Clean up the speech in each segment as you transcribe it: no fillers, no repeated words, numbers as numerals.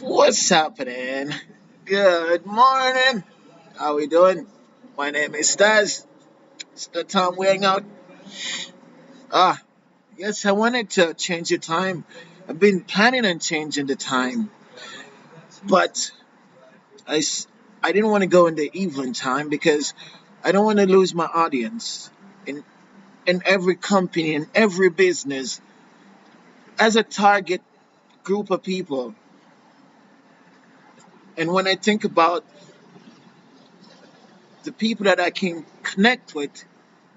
What's happening? Good morning. How we doing? My name is Staz. It's the time we hang out. Ah, yes, I wanted to change the time. I've been planning on changing the time, but I, s- I didn't want to go in the evening time because I don't want to lose my audience. In every company, in every business, as a target group of people. And when I think about the people that I can connect with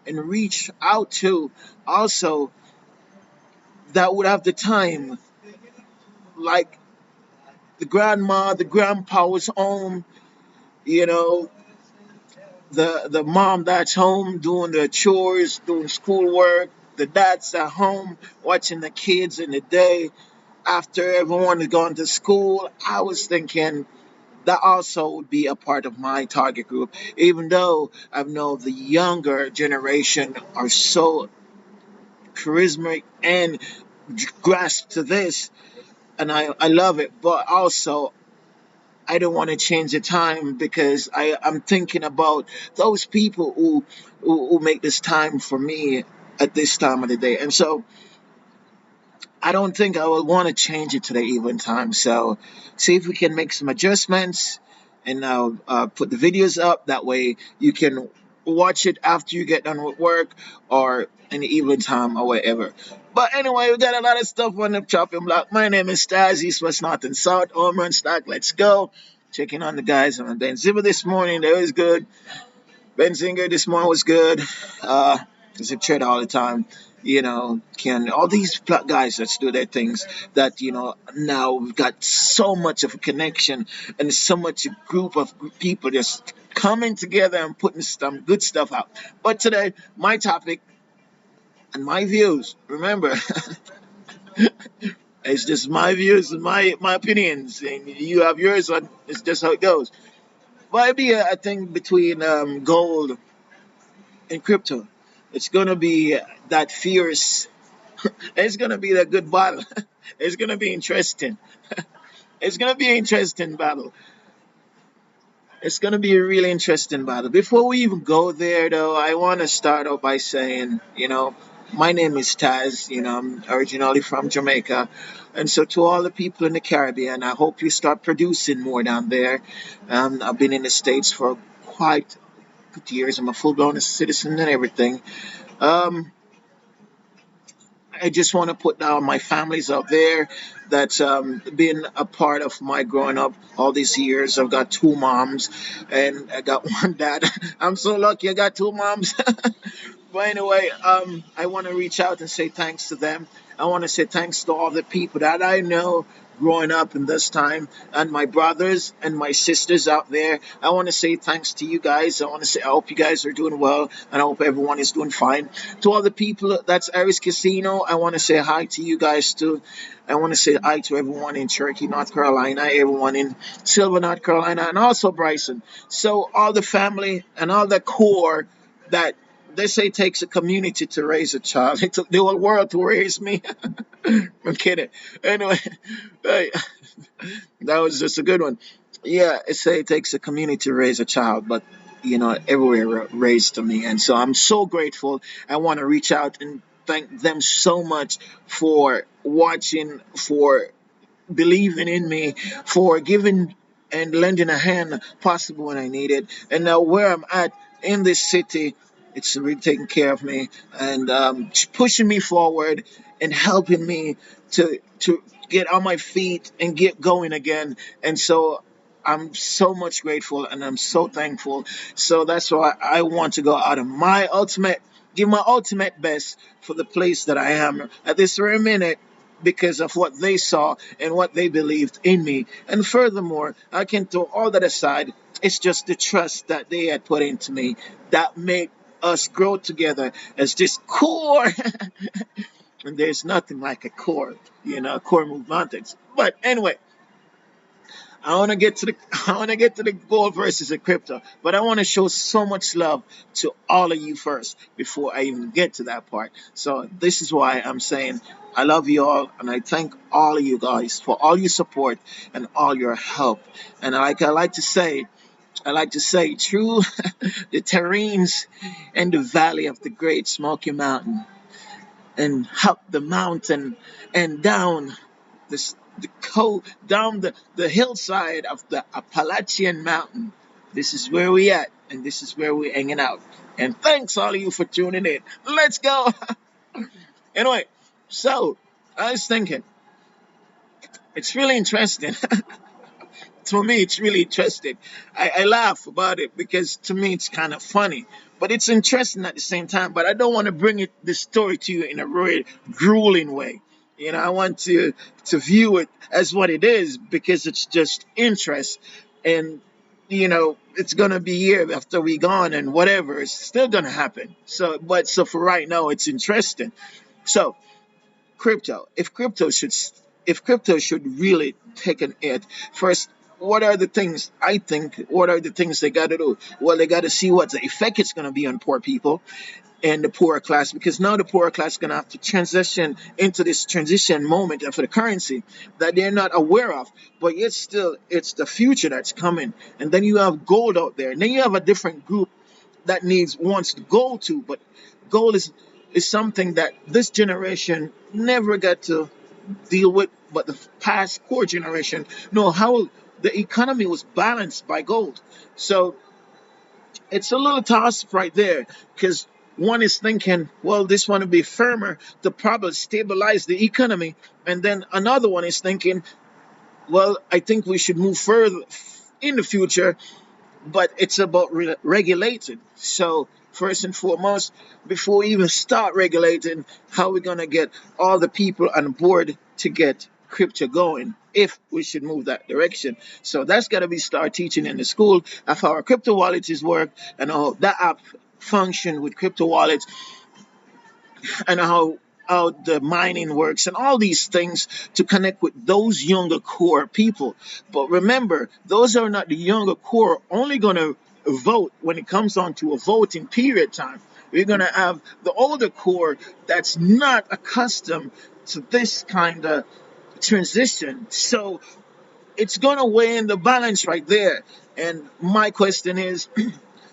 and reach out to, also that would have the time, like the grandma, the grandpa was home, you know, the mom that's home doing the chores, doing schoolwork, the dad's at home watching the kids in the day after everyone had gone to school. I was thinking that also would be a part of my target group, even though I know the younger generation are so charismatic and grasp to this, and I love it. But also, I don't want to change the time because I'm thinking about those people who make this time for me at this time of the day. And so I don't think I would want to change it to the evening time. So see if we can make some adjustments and put the videos up. That way you can watch it after you get done with work or in the evening time or whatever. But anyway, we got a lot of stuff on the chopping block. My name is Staz, East, West, North, and South. Home run stock, let's go. Checking on the guys on Ben Zimmer this morning. That was good. Ben Zinger this morning was good. He's a trade all the time. Can all these guys that do their things that now we've got so much of a connection and so much a group of people just coming together and putting some good stuff out. But today, my topic and my views. Remember, it's just my views and my opinions, and you have yours. And it's just how it goes. But it'd be a thing between gold and crypto. It's gonna be that fierce. It's gonna be that good battle. It's gonna be interesting. It's gonna be an interesting battle. It's gonna be a really interesting battle. Before we even go there, though, I want to start off by saying, my name is Taz. I'm originally from Jamaica, and so to all the people in the Caribbean, I hope you start producing more down there. I've been in the States for quite good years. I'm a full-blown citizen and everything. Um, I just want to put down my families out there that's been a part of my growing up all these years. I've got two moms and I got one dad. I'm so lucky I got two moms. But anyway, I want to reach out and say thanks to them. I want to say thanks to all the people that I know growing up in this time and my brothers and my sisters out there. I want to say thanks to you guys. I want to say I hope you guys are doing well and I hope everyone is doing fine. To all the people that's Aries Casino, I want to say hi to you guys too. I want to say hi to everyone in Cherokee, North Carolina, everyone in Silver, North Carolina, and also Bryson. So all the family and all the core that they say it takes a community to raise a child. It took the whole world to raise me. I'm kidding. Anyway, hey, that was just a good one. Yeah, it say it takes a community to raise a child, but everywhere raised to me, and so I'm so grateful. I want to reach out and thank them so much for watching, for believing in me, for giving and lending a hand possible when I need it. And now where I'm at in this city, it's really taking care of me and pushing me forward and helping me to get on my feet and get going again. And so I'm so much grateful and I'm so thankful. So that's why I want to go out of my ultimate, give my ultimate best for the place that I am at this very minute because of what they saw and what they believed in me. And furthermore, I can throw all that aside. It's just the trust that they had put into me that made us grow together as this core. And there's nothing like a core, core move mountains. But anyway, I want to get to the I want to get to the gold versus the crypto, but I want to show so much love to all of you first before I even get to that part. So this is why I'm saying I love you all, and I thank all of you guys for all your support and all your help. And I like to say, through the terrains and the valley of the Great Smoky Mountain, and up the mountain and down down the hillside of the Appalachian Mountain. This is where we at, and this is where we're hanging out. And thanks all of you for tuning in. Let's go. Anyway, so I was thinking, it's really interesting. To me, it's really interesting. I laugh about it because to me, it's kind of funny, but it's interesting at the same time. But I don't want to bring the story to you in a really grueling way. I want to view it as what it is because it's just interest, and it's gonna be here after we gone, and whatever, it's still gonna happen. So for right now, it's interesting. So crypto. If crypto should really take an hit, first, what are the things I think? What are the things they got to do? Well, they got to see what the effect it's going to be on poor people and the poorer class, because now the poorer class is going to have to transition into this transition moment for the currency that they're not aware of, but yet still it's the future that's coming. And then you have gold out there, and then you have a different group that wants gold too, but gold is something that this generation never got to deal with, but the past core generation know how the economy was balanced by gold. So it's a little toss right there, because one is thinking, well, this one to be firmer to probably stabilize the economy, and then another one is thinking, well, I think we should move further in the future, but it's about regulating. So first and foremost, before we even start regulating, how are we going to get all the people on board to get crypto going, if we should move that direction? So that's got to be start teaching in the school of how our crypto wallets work, and how that app function with crypto wallets, and how the mining works, and all these things to connect with those younger core people. But remember, those are not the younger core only going to vote when it comes on to a voting period time. We're going to have the older core that's not accustomed to this kind of transition. So it's going to weigh in the balance right there. And my question is,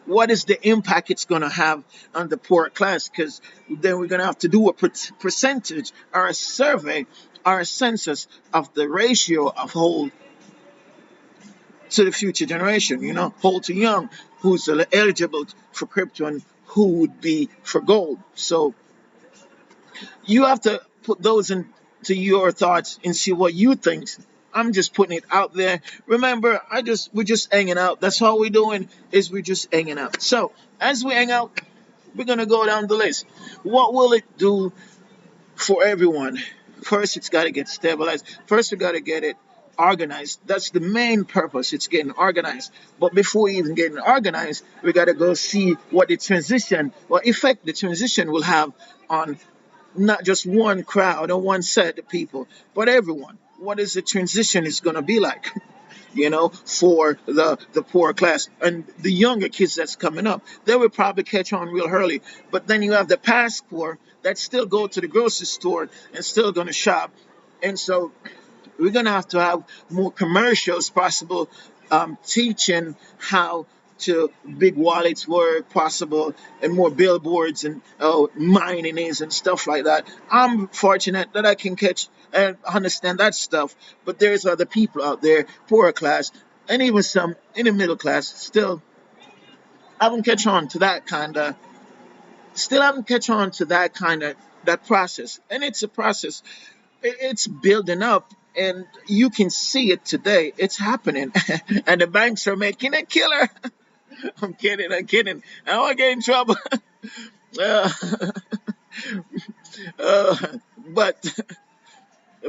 what is the impact it's going to have on the poor class? Because then we're going to have to do a percentage or a survey or a census of the ratio of old to the future generation, old to young, who's eligible for crypto and who would be for gold. So you have to put those into your thoughts and see what you think. I'm just putting it out there. Remember, we're just hanging out. That's all we're doing, is we're just hanging out. So as we hang out, we're gonna go down the list. What will it do for everyone? First, it's got to get stabilized. First, we got to get it organized. That's the main purpose. It's getting organized. But before even getting organized, we got to go see what effect the transition will have on not just one crowd or one set of people, but everyone. What is the transition is going to be like? For the poor class and the younger kids that's coming up. They will probably catch on real early. But then you have the past core that still go to the grocery store and still going to shop. And so we're going to have more commercials possible, teaching how to big wallets work possible, and more billboards and mining is and stuff like that. I'm fortunate that I can catch and understand that stuff, but there's other people out there, poorer class, and even some in the middle class, haven't catch on to that kind of still haven't catch on to that process. And it's a process. It's building up, and you can see it today. It's happening. And the banks are making a killer. I'm kidding. I don't want to get in trouble. uh, uh, but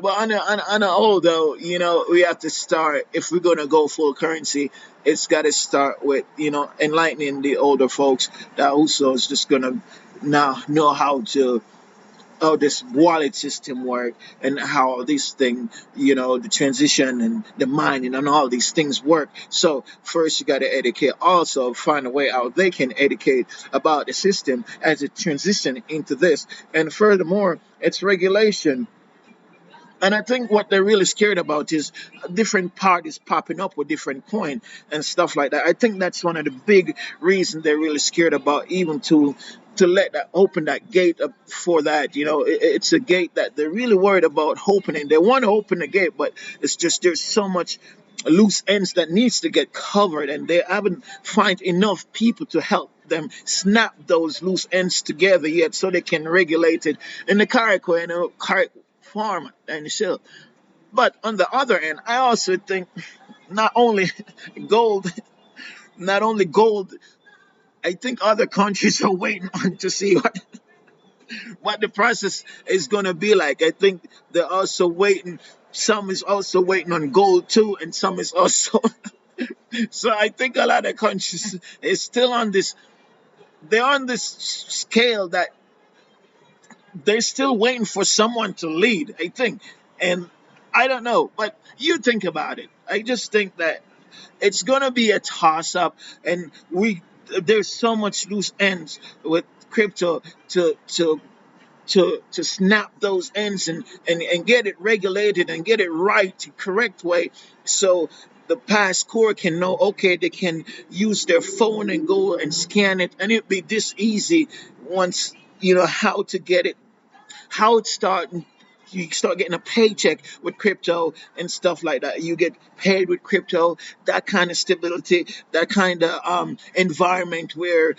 on a whole, though, we have to start. If we're gonna go full currency, it's got to start with enlightening the older folks that also is just gonna now know how to how this wallet system work and how this thing, the transition and the mining and all these things work. So first you got to educate, also find a way how they can educate about the system as it transition into this. And furthermore, it's regulation. And I think what they're really scared about is different parties popping up with different coin and stuff like that. I think that's one of the big reasons they're really scared about, even to let that open that gate up for that. It's a gate that they're really worried about opening. They want to open the gate, but it's just there's so much loose ends that needs to get covered, and they haven't find enough people to help them snap those loose ends together yet, so they can regulate it in the correct way, correct farm and shit. But on the other end, I also think not only gold, not only gold. I think other countries are waiting on to see what the process is going to be like. I think they're also waiting. Some is also waiting on gold too, and some is also. So I think a lot of countries is still on this. They're on this scale that they're still waiting for someone to lead, I think. And I don't know, but you think about it. I just think that it's gonna be a toss up, and there's so much loose ends with crypto to snap those ends and get it regulated and get it right the correct way, so the past core can know, okay, they can use their phone and go and scan it, and it'd be this easy once how to get it, how it start. You start getting a paycheck with crypto and stuff like that. You get paid with crypto, that kind of stability, that kind of environment where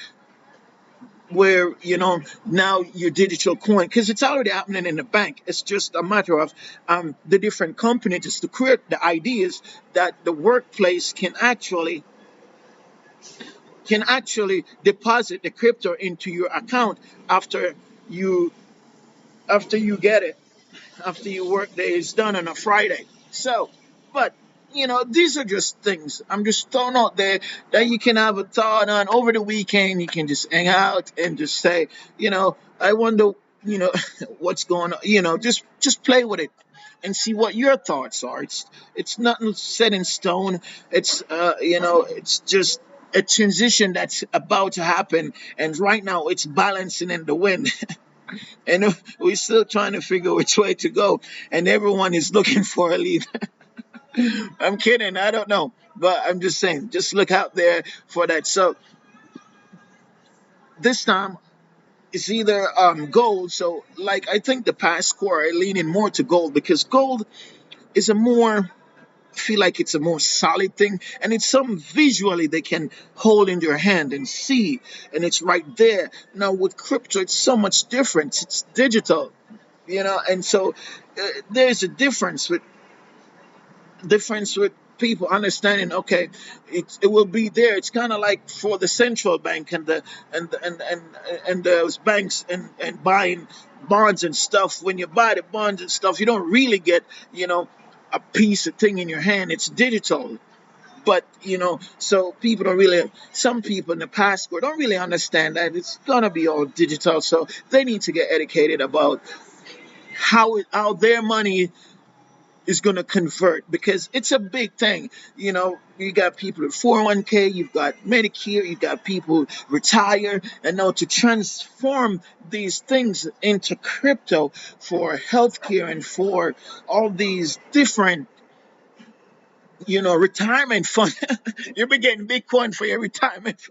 now your digital coin, because it's already happening in the bank. It's just a matter of the different companies to create the ideas that the workplace can actually deposit the crypto into your account after you get it, after your work day is done on a Friday. So, but these are just things I'm just throwing out there that you can have a thought on over the weekend. You can just hang out and just say, I wonder, what's going on. Just play with it and see what your thoughts are. It's nothing set in stone. It's just a transition that's about to happen, and right now it's balancing in the wind. And we're still trying to figure which way to go, and everyone is looking for a lead. I'm kidding, I don't know, but I'm just saying, just look out there for that. So this time it's either gold. So like I think the past score are leaning more to gold, because gold is a more, feel like it's a more solid thing, and it's something visually they can hold in their hand and see, and it's right there. Now with crypto it's so much different, it's digital, and so there's a difference with people understanding, okay, it will be there. It's kind of like for the central bank and the and those banks and buying bonds and stuff. When you buy the bonds and stuff, you don't really get a piece of thing in your hand. It's digital. But so people don't really, some people in the past don't really understand that it's gonna be all digital, so they need to get educated about how their money is going to convert, because it's a big thing. You got people with 401k, you've got Medicare, you've got people retire, and now to transform these things into crypto for healthcare and for all these different retirement fund. You'll be getting Bitcoin for your retirement.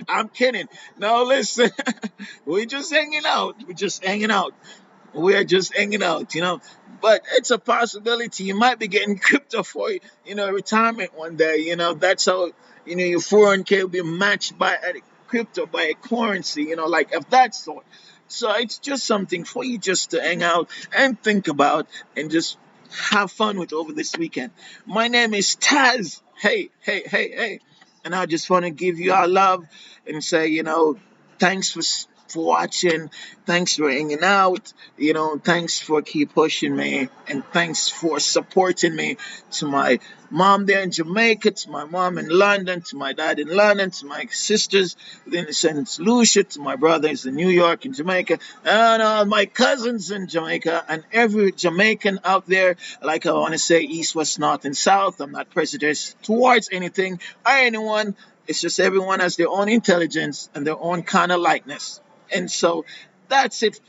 I'm kidding. No, listen, we're just hanging out. We're just hanging out. We're just hanging out. But it's a possibility you might be getting crypto for retirement one day. That's how your 401k will be matched by a crypto, by a currency. Like of that sort. So it's just something for you just to hang out and think about and just have fun with over this weekend. My name is Taz. Hey, hey, hey, hey, and I just want to give you our love and say thanks for for watching. Thanks for hanging out. Thanks for keep pushing me, and thanks for supporting me. To my mom there in Jamaica, to my mom in London, to my dad in London, to my sisters in St. Lucia, to my brothers in New York and Jamaica, and my cousins in Jamaica, and every Jamaican out there. Like I want to say, East, West, North, and South. I'm not prejudiced towards anything or anyone. It's just everyone has their own intelligence and their own kind of likeness. And so that's it,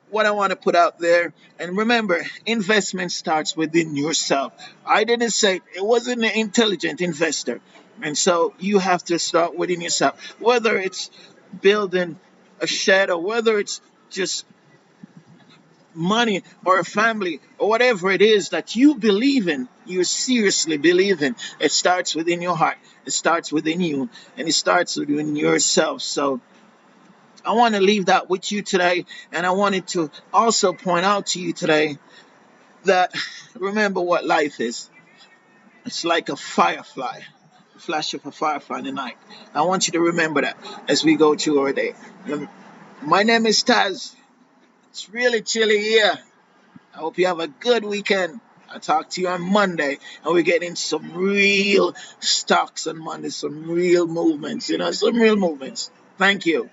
what I want to put out there. And remember, investment starts within yourself. I didn't say it wasn't an intelligent investor. And so you have to start within yourself. Whether it's building a shed or whether it's just money or a family or whatever it is that you believe in, you seriously believe in, it starts within your heart. It starts within you, and it starts within yourself. So I want to leave that with you today. And I wanted to also point out to you today that remember what life is. It's like a firefly, a flash of a firefly in the night. I want you to remember that as we go through our day. My name is Taz. It's really chilly here. I hope you have a good weekend. I'll talk to you on Monday, and we're getting some real stocks on Monday, some real movements, some real movements. Thank you.